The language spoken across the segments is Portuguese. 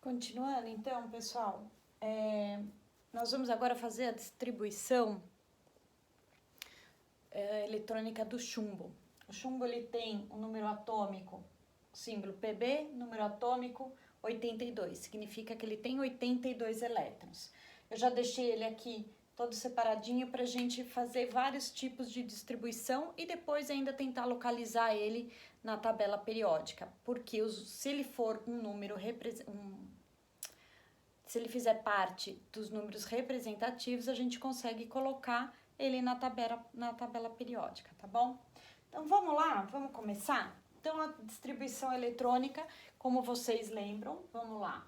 Continuando, então, pessoal, nós vamos agora fazer a distribuição eletrônica do chumbo. O chumbo ele tem um número atômico, símbolo Pb, número atômico 82, significa que ele tem 82 elétrons. Eu já deixei ele aqui todo separadinho para a gente fazer vários tipos de distribuição e depois ainda tentar localizar ele na tabela periódica, porque se ele for um número se ele fizer parte dos números representativos, a gente consegue colocar ele na tabela periódica, tá bom? Então vamos lá, vamos começar? Então a distribuição eletrônica, como vocês lembram, vamos lá.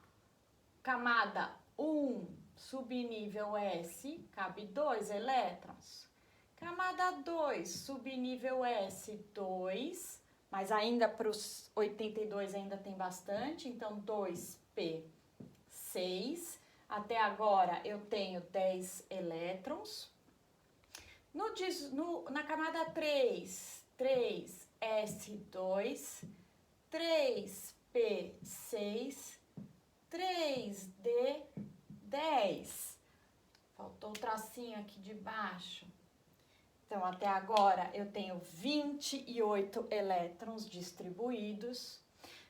Camada 1, subnível S, cabe 2 elétrons. Camada 2, subnível S, 2, mas ainda para os 82 ainda tem bastante, então 2P, 6. Até agora eu tenho 10 elétrons. Na camada 3, 3S2, 3P6, 3D10. Faltou o tracinho aqui de baixo. Então, até agora eu tenho 28 elétrons distribuídos.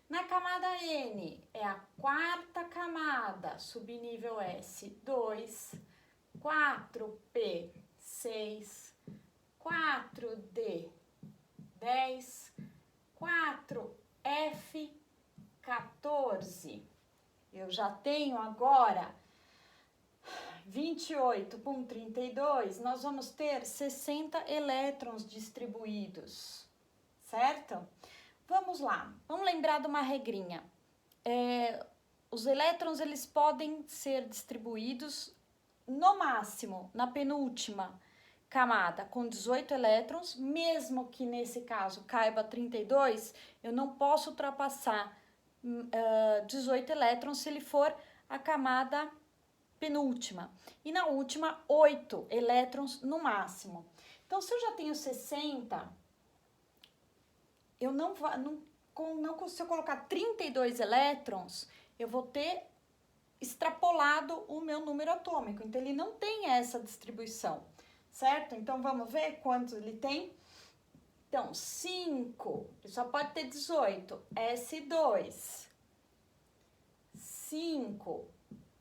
Na camada N, é a quarta camada, subnível S2, 4P6, 4D10, 4F14. Eu já tenho agora 28 com 32, nós vamos ter 60 elétrons distribuídos, certo? Vamos lá, vamos lembrar de uma regrinha. Os elétrons, eles podem ser distribuídos no máximo, na penúltima camada, com 18 elétrons, mesmo que nesse caso caiba 32, eu não posso ultrapassar 18 elétrons se ele for a camada penúltima. E na última, 8 elétrons no máximo. Então, se eu já tenho 60, se eu colocar 32 elétrons, eu vou ter extrapolado o meu número atômico. Então, ele não tem essa distribuição, certo? Então, vamos ver quantos ele tem? Então, 5, ele só pode ter 18, S2, 5,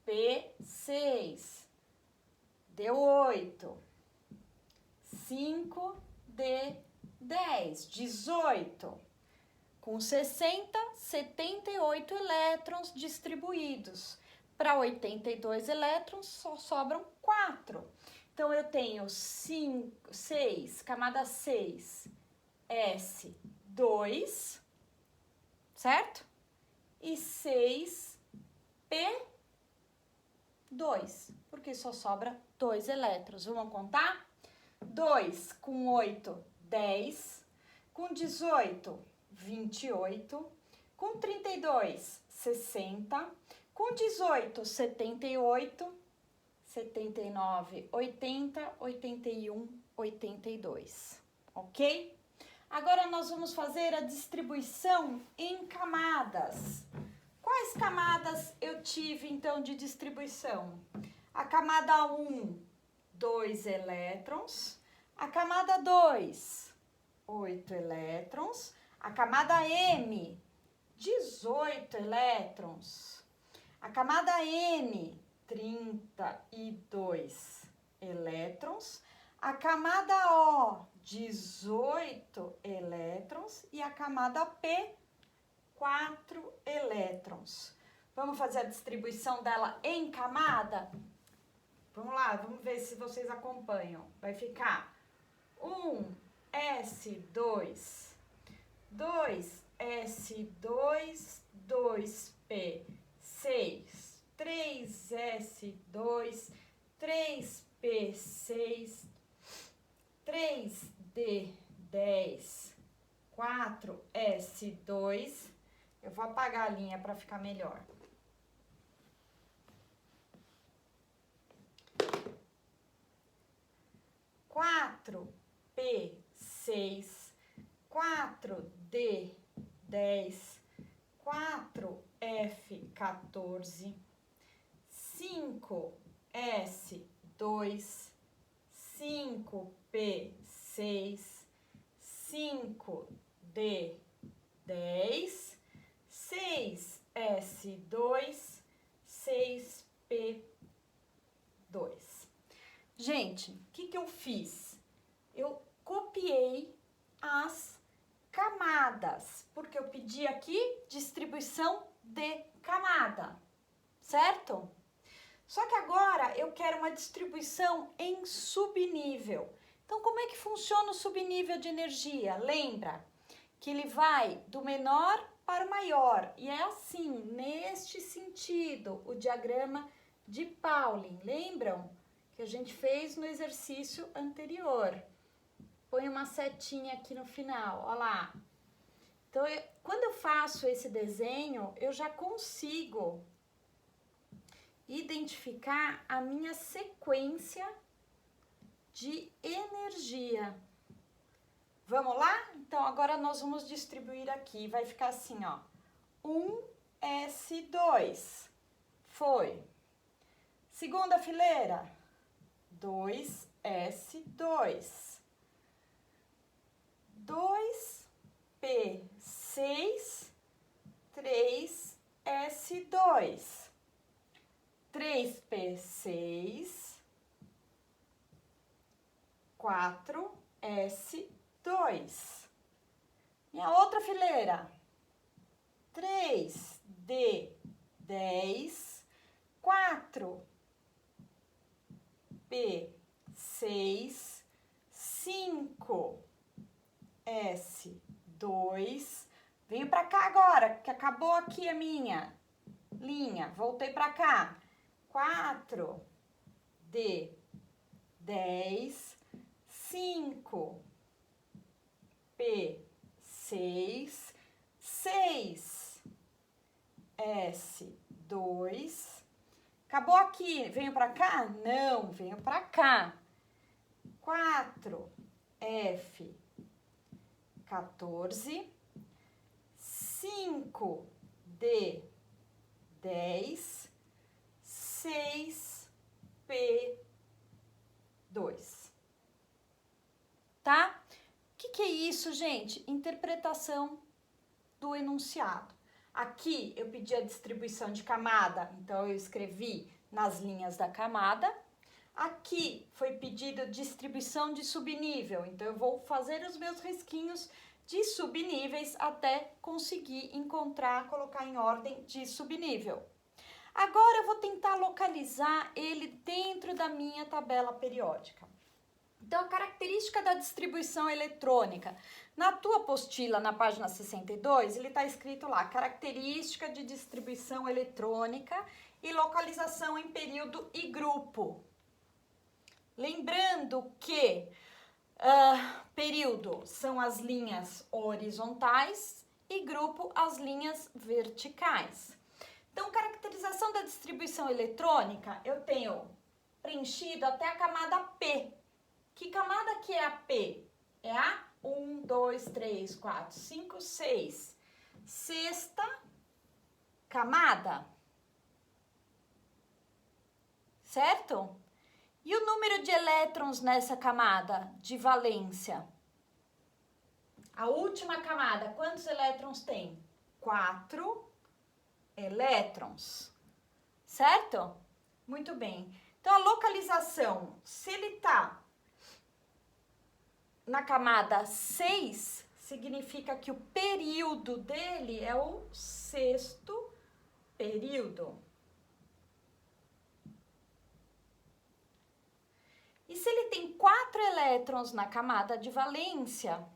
P6, D8, 5, D10, 18. Com 60, 78 elétrons distribuídos. Para 82 elétrons, só sobram 4. Então, eu tenho 6, camada 6, S2, certo? E 6, P2, porque só sobra 2 elétrons. Vamos contar? 2 com 8, 10. Com 18, 28. Com 32, 60. Com 18, 78. 79, 80, 81, 82. Ok? Agora nós vamos fazer a distribuição em camadas. Quais camadas eu tive, então, de distribuição? A camada 1, 2 elétrons. A camada 2, 8 elétrons. A camada M, 18 elétrons. A camada N, 32 elétrons. A camada O, 18 elétrons. E a camada P, 4 elétrons. Vamos fazer a distribuição dela em camada? Vamos lá, vamos ver se vocês acompanham. Vai ficar 1S2, 2S2, 2P6, 3S2, 3P6, 3D10, 4S2. Eu vou apagar a linha para ficar melhor. 4P6, 4D10, 4F14, 14, 5S2, 5P6, 5D10, 6S2, 6P2. Gente, o que eu fiz? Eu copiei as camadas, porque eu pedi aqui distribuição de camada, certo? Só que agora eu quero uma distribuição em subnível. Então, como é que funciona o subnível de energia? Lembra que ele vai do menor para o maior. E é assim, neste sentido, o diagrama de Pauling. Lembram que a gente fez no exercício anterior? Põe uma setinha aqui no final, ó lá. Então, quando eu faço esse desenho, eu já consigo identificar a minha sequência de energia. Vamos lá? Então, agora nós vamos distribuir aqui. Vai ficar assim, ó. 1S2. Foi. Segunda fileira. 2S2. 2P6. 3S2. 3P6. 4S2. Minha outra fileira. 3D10. 4P6. 5S2. Venho pra cá agora, que acabou aqui a minha linha. Voltei pra cá. 4D10. 5P6. 6S2. Acabou aqui. Venho pra cá? Não, venho pra cá. 4F14. 5D10. 6P2. Tá? O que é isso, gente? Interpretação do enunciado. Aqui eu pedi a distribuição de camada, então eu escrevi nas linhas da camada. Aqui foi pedido distribuição de subnível, então eu vou fazer os meus risquinhos de subníveis até conseguir encontrar, colocar em ordem de subnível. Agora eu vou tentar localizar ele dentro da minha tabela periódica. Então, a característica da distribuição eletrônica. Na tua apostila, na página 62, ele está escrito lá, característica de distribuição eletrônica e localização em período e grupo. Lembrando que período são as linhas horizontais e grupo as linhas verticais. Então, caracterização da distribuição eletrônica, eu tenho preenchido até a camada P. Que camada que é a P? É a 1, 2, 3, 4, 5, 6. Sexta camada. Certo? E o número de elétrons nessa camada de valência? A última camada, quantos elétrons tem? 4 elétrons. Certo? Muito bem. Então, a localização, se ele está na camada 6, significa que o período dele é o sexto período. E se ele tem 4 elétrons na camada de valência,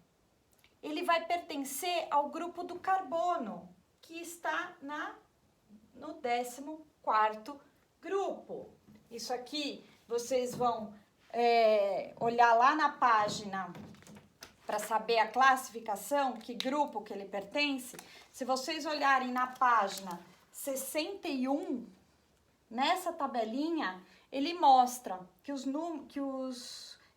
ele vai pertencer ao grupo do carbono, que está no 14º grupo. Isso aqui vocês vão olhar lá na página para saber a classificação, que grupo que ele pertence. Se vocês olharem na página 61, nessa tabelinha, ele mostra que os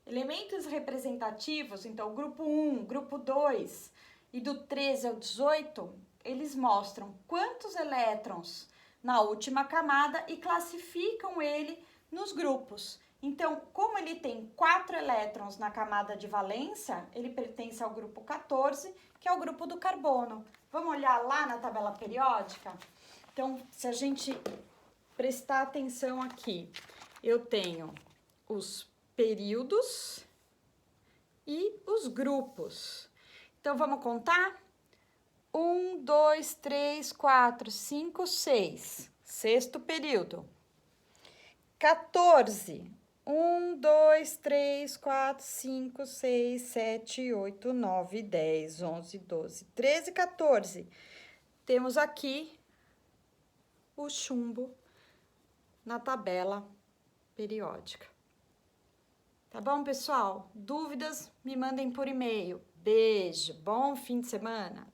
elementos representativos, então o grupo 1, grupo 2 e do 13 ao 18, eles mostram quantos elétrons na última camada e classificam ele nos grupos. Então, como ele tem 4 elétrons na camada de valência, ele pertence ao grupo 14, que é o grupo do carbono. Vamos olhar lá na tabela periódica? Então, se a gente prestar atenção aqui, eu tenho os períodos e os grupos. Então, vamos contar? 1, 2, 3, 4, 5, 6. Sexto período. 14. 1, 2, 3, 4, 5, 6, 7, 8, 9, 10, 11, 12, 13, 14. Temos aqui o chumbo na tabela periódica. Tá bom, pessoal? Dúvidas, me mandem por e-mail. Beijo, bom fim de semana!